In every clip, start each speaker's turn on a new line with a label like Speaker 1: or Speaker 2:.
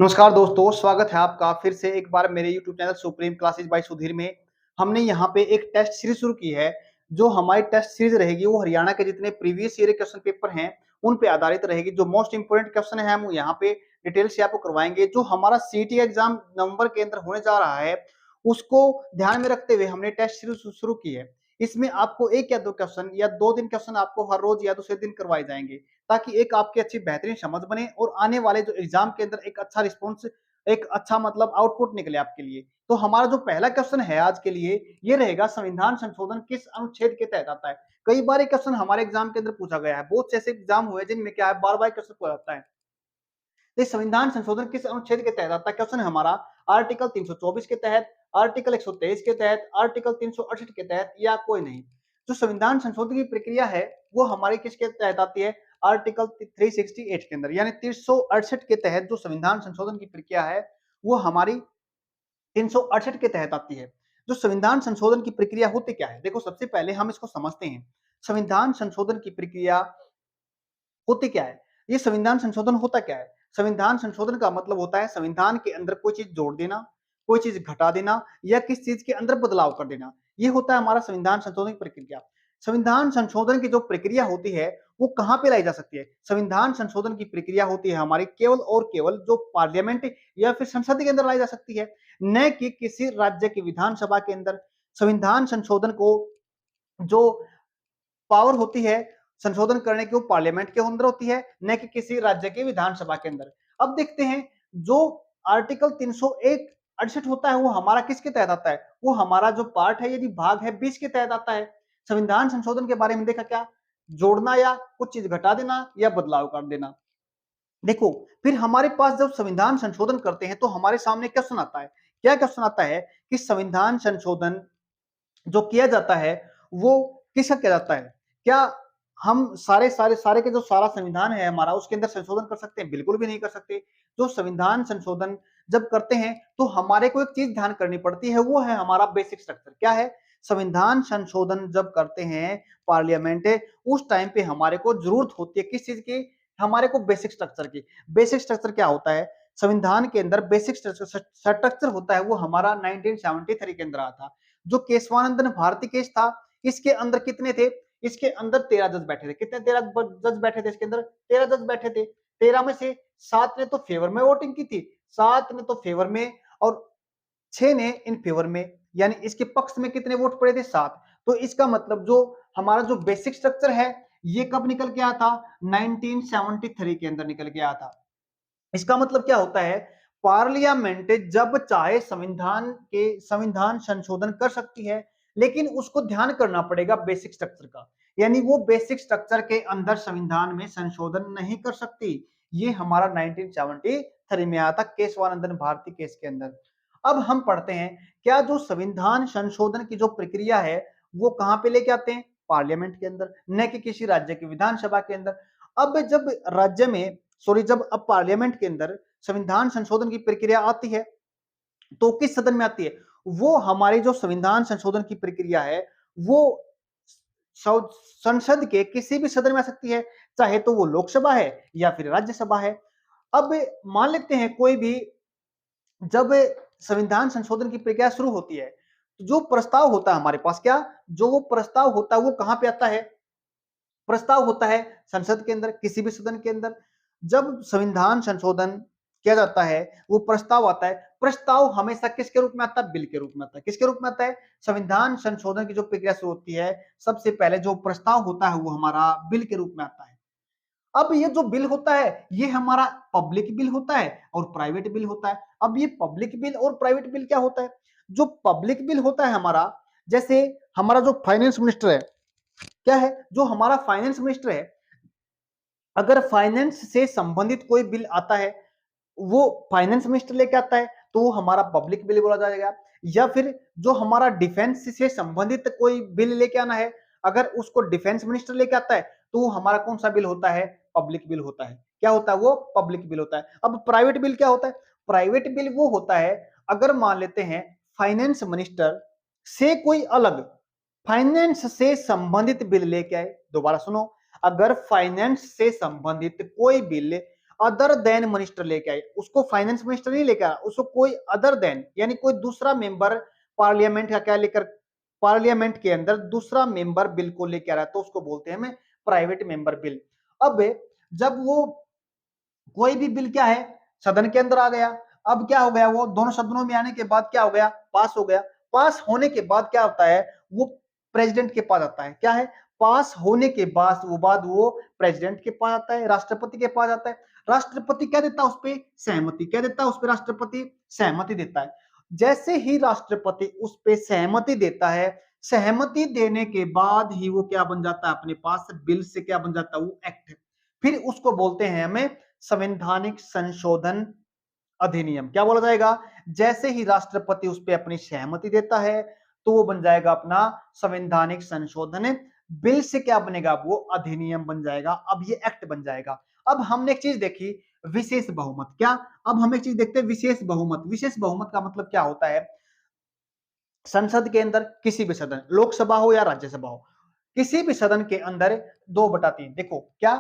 Speaker 1: नमस्कार दोस्तों, स्वागत है आपका फिर से एक बार मेरे YouTube channel supreme classes bye Sudhir में। हमने यहाँ पे एक टेस्ट सीरीज शुरू की है। जो हमारी टेस्ट सीरीज रहेगी वो हरियाणा के जितने प्रीवियस ईयर क्वेश्चन पेपर हैं उन पे आधारित रहेगी। जो मोस्ट इंपोर्टेंट क्वेश्चन है हम यहाँ पे डिटेल से आपको करवाएंगे। जो हमारा सीटी एग्जाम नवंबर के अंदर होने जा रहा है उसको ध्यान में रखते हुए हमने टेस्ट सीरीज शुरू की है। इसमें आपको एक या दो क्वेश्चन या 2 दिन क्वेश्चन आपको हर रोज या दूसरे दिन करवाए जाएंगे, ताकि एक आपकी अच्छी बेहतरीन समझ बने और आने वाले जो एग्जाम के अंदर एक अच्छा रिस्पॉन्स, एक अच्छा मतलब आउटपुट निकले आपके लिए। तो हमारा जो पहला क्वेश्चन है आज के लिए ये रहेगा, संविधान संशोधन किस अनुच्छेद के तहत आता है। कई बार ये क्वेश्चन हमारे एग्जाम के अंदर पूछा गया है। बहुत से ऐसे एग्जाम हुए जिनमें क्या है, बार बार क्वेश्चन पूछा जाता है। तो संविधान संशोधन किस अनुच्छेद के तहत आता है, क्वेश्चन है हमारा आर्टिकल 324 के तहत, आर्टिकल 123 के तहत, आर्टिकल 368 के तहत या कोई नहीं। जो संविधान संशोधन की प्रक्रिया है वो हमारी किसके तहत आती है, आर्टिकल 368 के अंदर, यानी 368 के तहत जो संविधान संशोधन की प्रक्रिया है वो हमारी 368 के तहत आती है। जो संविधान संशोधन की प्रक्रिया होती क्या है, देखो सबसे पहले हम इसको समझते हैं। संविधान संशोधन की प्रक्रिया होती क्या है, ये संविधान संशोधन होता क्या है। संविधान संशोधन का मतलब होता है संविधान के अंदर कोई चीज जोड़ देना, कोई चीज घटा देना या किस चीज के अंदर बदलाव कर देना। ये होता है हमारा संविधान संशोधन की प्रक्रिया। संविधान संशोधन की जो प्रक्रिया होती है वो कहां पे लाई जा सकती है, संविधान संशोधन की प्रक्रिया होती है हमारी केवल और केवल जो पार्लियामेंट या फिर संसद के अंदर लाई जा सकती है, न कि किसी राज्य की विधानसभा के अंदर। संविधान संशोधन को जो पावर होती है संशोधन करने की वो पार्लियामेंट के अंदर होती है, न कि किसी राज्य की विधानसभा के अंदर। अब देखते हैं, जो आर्टिकल 301 68 होता है वो हमारा किसके तहत आता है, वो हमारा जो पार्ट है यदि भाग है 20 के तहत आता है। संविधान संशोधन के बारे में देखा क्या, जोड़ना या कुछ चीज घटा देना या बदलाव कर देना। देखो, फिर हमारे पास जब संविधान संशोधन करते हैं तो हमारे सामने क्वेश्चन आता है। क्या क्वेश्चन आता है कि संविधान संशोधन जो किया जाता है वो किसका किया जाता है। क्या हम सारे सारे सारे के जो सारा संविधान है हमारा उसके अंदर संशोधन कर सकते हैं, बिल्कुल भी नहीं कर सकते। जो संविधान संशोधन जब करते हैं तो हमारे को एक चीज ध्यान करनी पड़ती है, वो है हमारा बेसिक स्ट्रक्चर। क्या है, संविधान संशोधन जब करते हैं पार्लियामेंट उस टाइम पे हमारे को जरूरत होती है किस चीज की, हमारे को बेसिक स्ट्रक्चर की। बेसिक स्ट्रक्चर क्या होता है, संविधान के अंदर बेसिक स्ट्रक्चर होता है वो हमारा 1973 के अंदर आया था। जो केशवानंदन भारती केस था, इसके अंदर कितने थे, इसके अंदर 13 जज बैठे थे। कितने, 13 जज बैठे थे इसके अंदर, 13 जज बैठे थे। 13 में से 7 ने तो फेवर में वोटिंग की थी, 7 ने तो फेवर में और 6 ने इन फेवर में, यानी इसके पक्ष में कितने वोट पड़े थे, 7। तो इसका मतलब जो हमारा जो बेसिक स्ट्रक्चर है ये कब निकल के आया था, 1973 के अंदर निकल के आया था। इसका मतलब क्या होता है, पार्लियामेंट जब चाहे संविधान संशोधन कर सकती है, लेकिन उसको ध्यान करना पड़ेगा बेसिक स्ट्रक्चर का। यानी वो बेसिक स्ट्रक्चर के अंदर संविधान में संशोधन नहीं कर सकती। ये हमारा 1973 में आया था केशवानंदन भारती केस के अंदर। अब हम पढ़ते हैं, क्या जो संविधान संशोधन की जो प्रक्रिया है वो कहां पे लेके आते हैं, पार्लियामेंट के अंदर, न कि किसी राज्य की विधानसभा के अंदर। अब जब राज्य में सॉरी जब अब पार्लियामेंट के अंदर संविधान संशोधन की प्रक्रिया आती है तो किस सदन में आती है, वो हमारी जो संविधान संशोधन की प्रक्रिया है वो संसद के किसी भी सदन में आ सकती है, चाहे तो वो लोकसभा है या फिर राज्यसभा है। अब मान लेते हैं कोई भी, जब संविधान संशोधन की प्रक्रिया शुरू होती है तो जो प्रस्ताव होता है हमारे पास, क्या जो वो प्रस्ताव होता है वो कहां पे आता है, प्रस्ताव होता है संसद के अंदर, किसी भी सदन के अंदर। जब संविधान संशोधन किया जाता है वो प्रस्ताव आता है, प्रस्ताव हमेशा किसके रूप में आता है, बिल के रूप में आता है। किसके रूप में आता है, संविधान संशोधन की जो प्रक्रिया शुरू होती है सबसे पहले जो प्रस्ताव होता है वो हमारा बिल के रूप में आता है। अब ये जो बिल होता है ये हमारा पब्लिक बिल होता है और प्राइवेट बिल होता है। अब ये पब्लिक बिल और प्राइवेट बिल क्या होता है, जो पब्लिक बिल होता है हमारा, जैसे हमारा जो फाइनेंस मिनिस्टर है, क्या है, जो हमारा फाइनेंस मिनिस्टर है, अगर फाइनेंस से संबंधित कोई बिल आता है वो फाइनेंस मिनिस्टर लेके आता है तो वो हमारा पब्लिक बिल बोला जाएगा। या फिर जो हमारा डिफेंस से संबंधित कोई बिल लेके आना है, अगर उसको डिफेंस मिनिस्टर लेके आता है तो वो हमारा कौन सा बिल होता है, पब्लिक बिल होता है। क्या होता है, वो पब्लिक बिल होता है। अब प्राइवेट बिल क्या होता है, प्राइवेट बिल वो होता है अगर मान लेते हैं फाइनेंस मिनिस्टर से कोई अलग फाइनेंस से संबंधित बिल लेके आए। दोबारा सुनो, अगर फाइनेंस से संबंधित कोई बिल अदर देन मिनिस्टर लेके आए, उसको फाइनेंस मिनिस्टर नहीं लेके आया, उसको कोई अदर देन यानी कोई दूसरा मेंबर पार्लियामेंट का क्या लेकर, पार्लियामेंट के अंदर दूसरा मेंबर बिल को लेके आ रहा है तो उसको बोलते हैं हमें प्राइवेट मेंबर बिल। अब जब वो कोई भी बिल क्या है सदन के अंदर आ गया, अब क्या हो गया, वो दोनों सदनों में आने के बाद क्या हो गया, पास हो गया। पास होने के बाद क्या होता है, वो प्रेसिडेंट के पास आता है, क्या है, पास होने के बाद वो प्रेसिडेंट के पास आता है, राष्ट्रपति के पास आता है। राष्ट्रपति क्या देता है उस पर, सहमति, क्या देता है उस पर, राष्ट्रपति सहमति देता है। जैसे ही राष्ट्रपति उस पर सहमति देता है, सहमति देने के बाद ही वो क्या बन जाता है अपने पास बिल से, क्या बन जाता है वो एक्ट। फिर उसको बोलते हैं हमें संवैधानिक संशोधन अधिनियम। क्या बोला जाएगा, जैसे ही राष्ट्रपति उस पर अपनी सहमति देता है तो वो बन जाएगा अपना संवैधानिक संशोधन बिल से क्या बनेगा, वो अधिनियम बन जाएगा, अब ये एक्ट बन जाएगा। अब हमने एक चीज देखी विशेष बहुमत, क्या, अब हम एक चीज देखते हैं विशेष बहुमत। विशेष बहुमत का मतलब क्या होता है, संसद के अंदर किसी भी सदन, लोकसभा हो या राज्यसभा हो, किसी भी सदन के अंदर 2/3, देखो क्या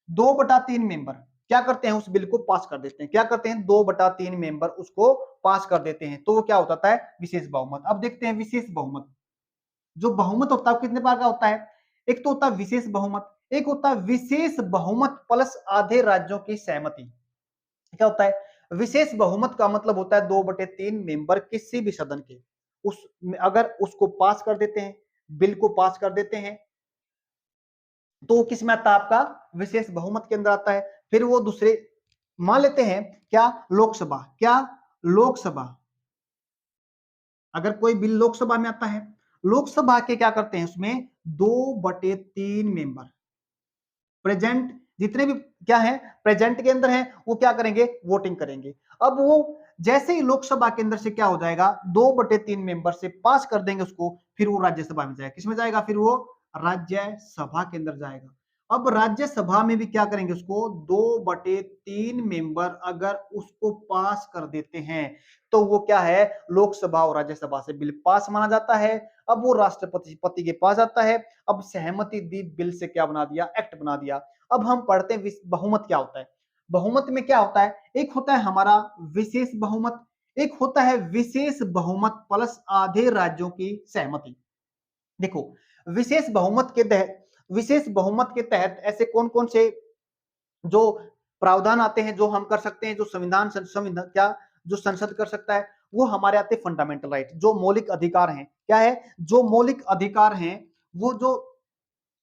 Speaker 1: 2/3 मेंबर क्या करते हैं, उस बिल को पास कर देते हैं। क्या करते हैं, 2/3 मेंबर उसको पास कर देते हैं, तो वो क्या होता है विशेष बहुमत। अब देखते हैं विशेष बहुमत, जो बहुमत होता है वो कितने बार का होता है, एक तो होता है विशेष बहुमत, एक होता है विशेष बहुमत प्लस आधे राज्यों की सहमति। क्या होता है, विशेष बहुमत का मतलब होता है 2/3 मेंबर किसी भी सदन के उस अगर उसको पास कर देते हैं, बिल को पास कर देते हैं, तो वो किस में आता है, आपका विशेष बहुमत के अंदर आता है। फिर वो दूसरे मान लेते हैं क्या, लोकसभा, क्या लोकसभा, अगर कोई बिल लोकसभा में आता है, लोकसभा के क्या करते हैं उसमें 2/3 मेंबर प्रेजेंट, जितने भी क्या है प्रेजेंट के अंदर है वो क्या करेंगे, वोटिंग करेंगे। अब वो जैसे ही लोकसभा के अंदर से क्या हो जाएगा, 2/3 मेंबर से पास कर देंगे उसको, फिर वो राज्यसभा में जाएगा, किसमें जाएगा, फिर वो राज्यसभा के अंदर जाएगा। अब राज्यसभा में भी क्या करेंगे उसको, 2/3 मेंबर अगर उसको पास कर देते हैं तो वो क्या है, लोकसभा और राज्यसभा से बिल पास माना जाता है। अब वो राष्ट्रपति के पास आता है, अब सहमति दी, बिल से क्या बना दिया, एक्ट बना दिया। अब हम पढ़ते हैं बहुमत क्या होता है। बहुमत में क्या होता है, एक होता है हमारा विशेष बहुमत, एक होता है विशेष बहुमत प्लस आधे राज्यों की सहमति। देखो विशेष बहुमत के तहत ऐसे कौन कौन से जो प्रावधान आते हैं जो हम कर सकते हैं, जो संविधान क्या जो संसद कर सकता है, वो हमारे आते हैं फंडामेंटल राइट, जो मौलिक अधिकार हैं। क्या है, जो मौलिक अधिकार हैं, वो जो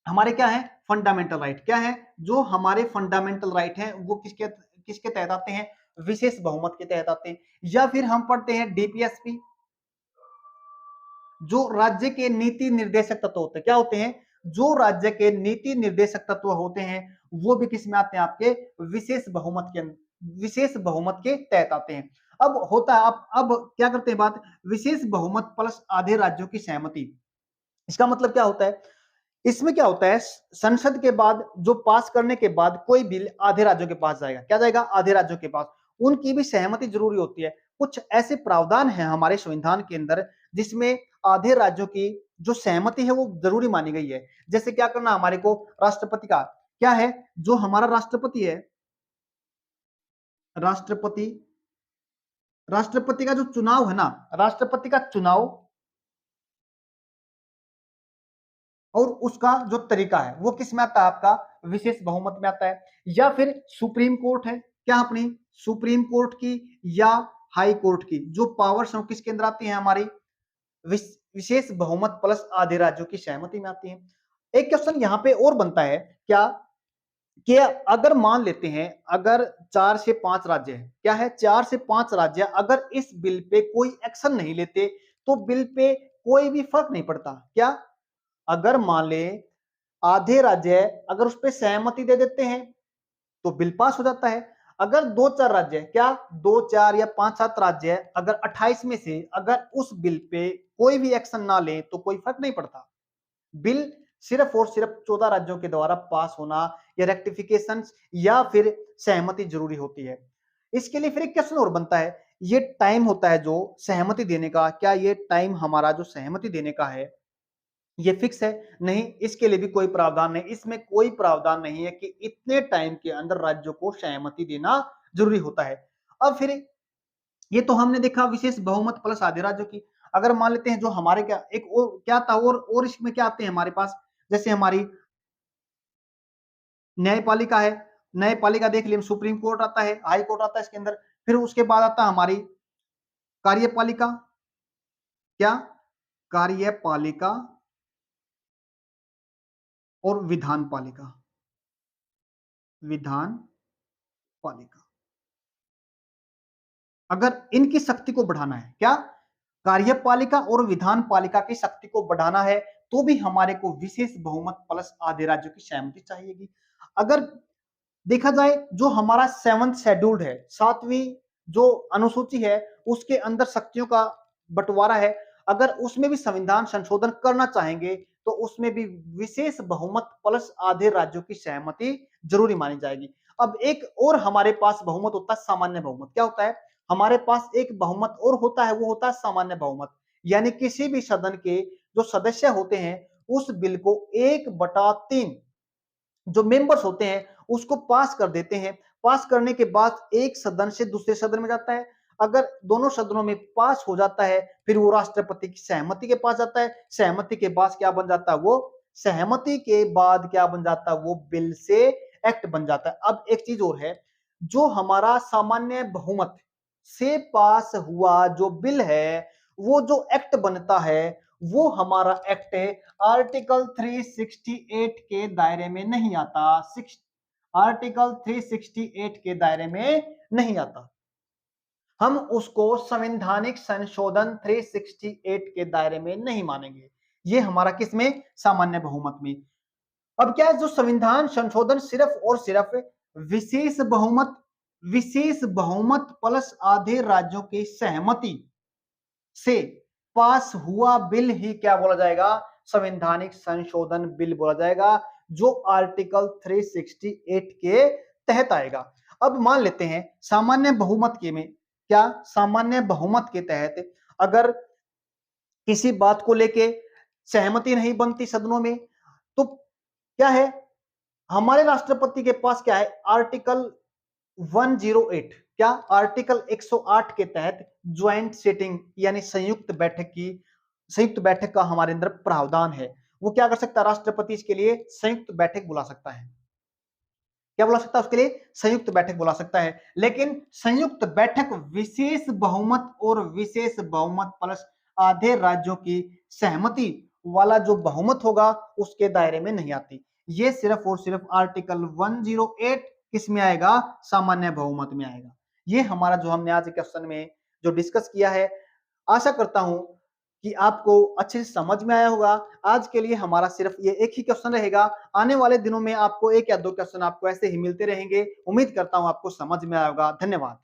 Speaker 1: हमारे क्या है फंडामेंटल राइट, क्या है जो हमारे फंडामेंटल राइट हैं, वो किसके किसके तहत आते हैं, विशेष बहुमत के तहत आते हैं। या फिर हम पढ़ते हैं डीपीएसपी, जो राज्य के नीति निर्देशक तत्व होते हैं, क्या होते हैं, जो राज्य के नीति निर्देशक तत्व होते हैं, वो भी किस में आते हैं, आपके विशेष बहुमत के तहत आते हैं। अब होता है अब क्या करते हैं बात, विशेष बहुमत प्लस आधे राज्यों की सहमति। इसका मतलब क्या होता है, इसमें क्या होता है, संसद के बाद जो पास करने के बाद कोई बिल आधे राज्यों के पास जाएगा, क्या जाएगा, आधे राज्यों के पास, उनकी भी सहमति जरूरी होती है। कुछ ऐसे प्रावधान हैं हमारे संविधान के अंदर जिसमें आधे राज्यों की जो सहमति है वो जरूरी मानी गई है। जैसे क्या करना हमारे को, राष्ट्रपति का क्या है, जो हमारा राष्ट्रपति है, राष्ट्रपति राष्ट्रपति का जो चुनाव है ना, राष्ट्रपति का चुनाव और उसका जो तरीका है वो किस में आता है, आपका विशेष बहुमत में आता है। या फिर सुप्रीम कोर्ट है, क्या अपनी सुप्रीम कोर्ट की या हाई कोर्ट की जो पावर्स हैं किसके अंदर आती है, हमारी विशेष बहुमत प्लस आधे राज्यों की सहमति में आती है। एक क्वेश्चन यहाँ पे और बनता है क्या, कि अगर मान लेते हैं अगर 4 से 5 राज्य है, क्या है 4 से 5 राज्य अगर इस बिल पे कोई एक्शन नहीं लेते तो बिल पे कोई भी फर्क नहीं पड़ता। क्या, अगर मान ले आधे राज्य अगर उस पर सहमति दे देते हैं तो बिल पास हो जाता है। अगर 2-4 राज्य, क्या 2-4 या 5-7 राज्य अगर 28 में से अगर उस बिल पे कोई भी एक्शन ना ले तो कोई फर्क नहीं पड़ता। बिल सिर्फ और सिर्फ 14 राज्यों के द्वारा पास होना या रेक्टिफिकेशन या फिर सहमति जरूरी होती है। इसके लिए फिर एक क्वेश्चन और बनता है, ये टाइम होता है जो सहमति देने का, क्या ये टाइम हमारा जो सहमति देने का है ये फिक्स है? नहीं, इसके लिए भी कोई प्रावधान नहीं। इसमें कोई प्रावधान नहीं है कि इतने टाइम के अंदर राज्यों को सहमति देना जरूरी होता है। अब फिर ये तो हमने देखा विशेष बहुमत प्लस आधे राज्यों की। अगर मान लेते हैं जो हमारे क्या एक और क्या था, और इसमें क्या आते हैं हमारे पास, जैसे हमारी न्यायपालिका है, न्यायपालिका देख लिया, सुप्रीम कोर्ट आता है, हाई कोर्ट आता है इसके अंदर। फिर उसके बाद आता है हमारी कार्यपालिका, क्या, कार्यपालिका और विधान पालिका, विधान पालिका। अगर इनकी शक्ति को बढ़ाना है, क्या, कार्यपालिका और विधान पालिका की शक्ति को बढ़ाना है, तो भी हमारे को विशेष बहुमत प्लस आधे राज्यों की सहमति चाहिएगी। अगर देखा जाए जो हमारा 7th शेड्यूल्ड है, 7वीं जो अनुसूची है, उसके अंदर शक्तियों का बंटवारा है। अगर उसमें भी संविधान संशोधन करना चाहेंगे तो उसमें भी विशेष बहुमत प्लस आधे राज्यों की सहमति जरूरी मानी जाएगी। अब एक और हमारे पास बहुमत होता है सामान्य बहुमत। क्या होता है हमारे पास एक बहुमत और होता है, वो होता है सामान्य बहुमत। यानी किसी भी सदन के जो सदस्य होते हैं उस बिल को 1/3 जो मेंबर्स होते हैं उसको पास कर देते हैं। पास करने के बाद एक सदन से दूसरे सदन में जाता है। अगर दोनों सदनों में पास हो जाता है फिर वो राष्ट्रपति की सहमति के पास जाता है। सहमति के बाद क्या बन जाता है, वो सहमति के बाद क्या बन जाता है, वो बिल से एक्ट बन जाता है। अब एक चीज और है, जो हमारा सामान्य बहुमत से पास हुआ जो बिल है, वो जो एक्ट बनता है वो हमारा एक्ट आर्टिकल 368 के दायरे में नहीं आता। आर्टिकल 368 के दायरे में नहीं आता। हम उसको संवैधानिक संशोधन 368 के दायरे में नहीं मानेंगे। ये हमारा किसमें, सामान्य बहुमत में। अब क्या है, जो संविधान संशोधन सिर्फ और सिर्फ विशेष बहुमत, विशेष बहुमत प्लस आधे राज्यों की सहमति से पास हुआ बिल ही क्या बोला जाएगा, संवैधानिक संशोधन बिल बोला जाएगा, जो आर्टिकल 368 के तहत आएगा। अब मान लेते हैं सामान्य बहुमत के में, क्या, सामान्य बहुमत के तहत अगर किसी बात को लेके सहमति नहीं बनती सदनों में, तो क्या है, हमारे राष्ट्रपति के पास क्या है, आर्टिकल 108, क्या, आर्टिकल 108 के तहत ज्वाइंट सिटिंग यानी संयुक्त बैठक का हमारे अंदर प्रावधान है। वो क्या कर सकता है, राष्ट्रपति इसके लिए संयुक्त बैठक बुला सकता है। क्या बुला सकता है, उसके लिए संयुक्त बैठक बुला सकता है। लेकिन संयुक्त बैठक विशेष बहुमत और विशेष बहुमत प्लस आधे राज्यों की सहमति वाला जो बहुमत होगा उसके दायरे में नहीं आती। ये सिर्फ और सिर्फ आर्टिकल 108 किस में आएगा, सामान्य बहुमत में आएगा। ये हमारा जो हमने आज के क्वेश्चन में जो डिस्कस किया है, आशा करता हूं कि आपको अच्छे से समझ में आया होगा। आज के लिए हमारा सिर्फ ये एक ही क्वेश्चन रहेगा। आने वाले दिनों में आपको एक या दो क्वेश्चन आपको ऐसे ही मिलते रहेंगे। उम्मीद करता हूं आपको समझ में आया होगा। धन्यवाद।